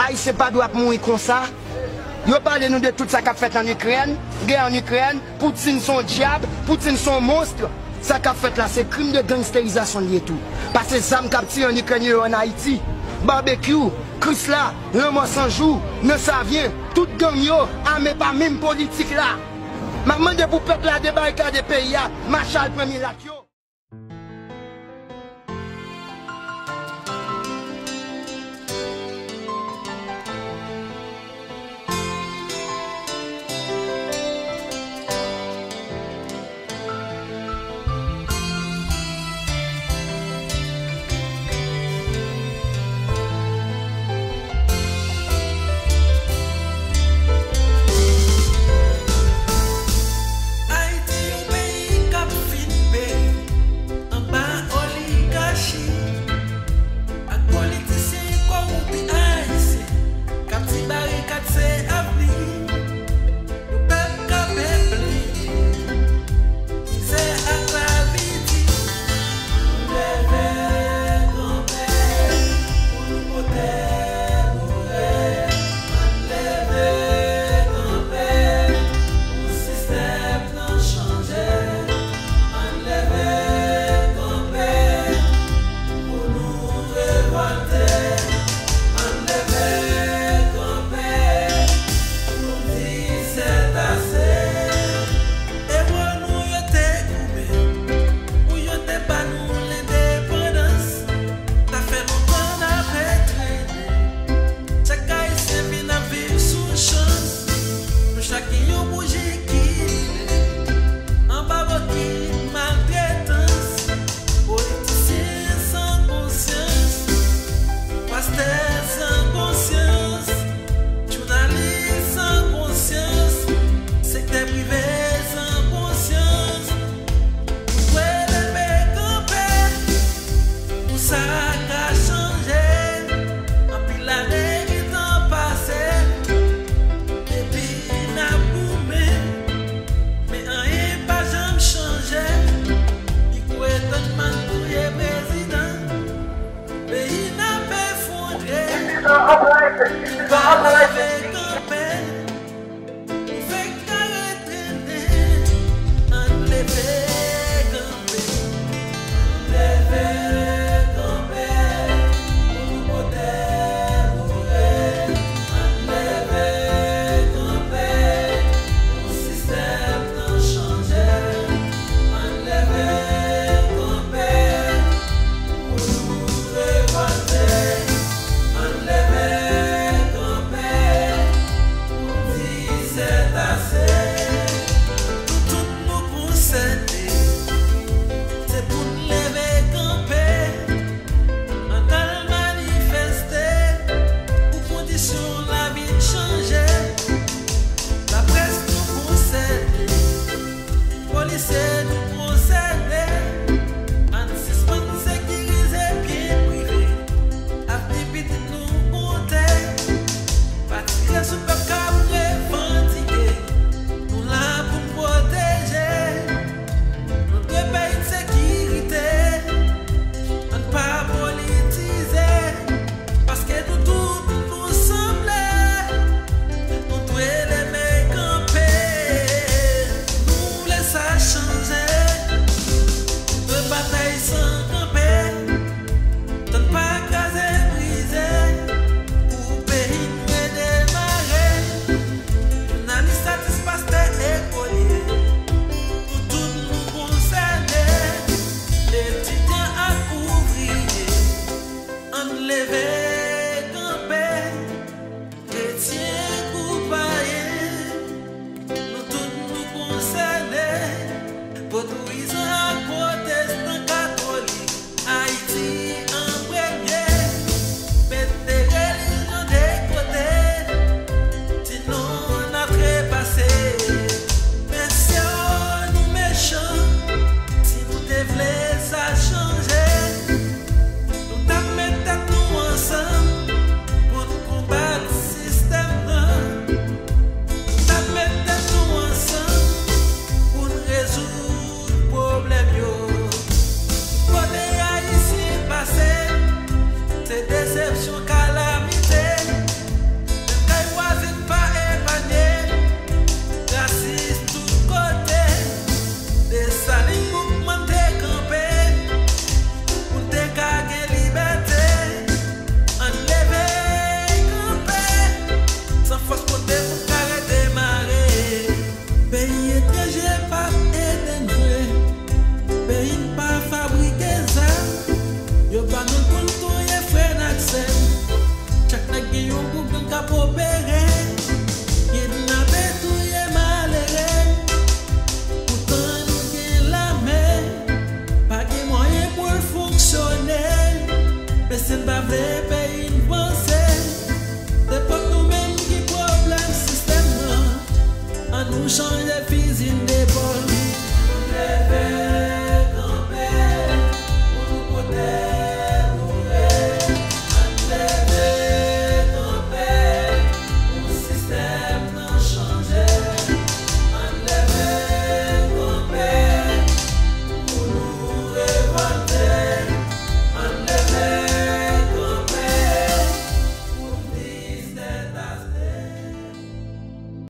Haïtien pas doit mourir comme ça. Yo parlez nous de tout ça qu'a fait en Ukraine, guerre en Ukraine, Poutine son diable, Poutine son monstre. Ça qu'a fait là, c'est crime de gangstérisation lié tout. Parce que ça me capture en Ukraine en Haïti. Barbecue, Chrysler, le mois sans jour, ne ça vient, tout gang yo, mais pas même politique là. Ma demande pour peuple là débarquer des pays, Marshall premier là. Parce que tout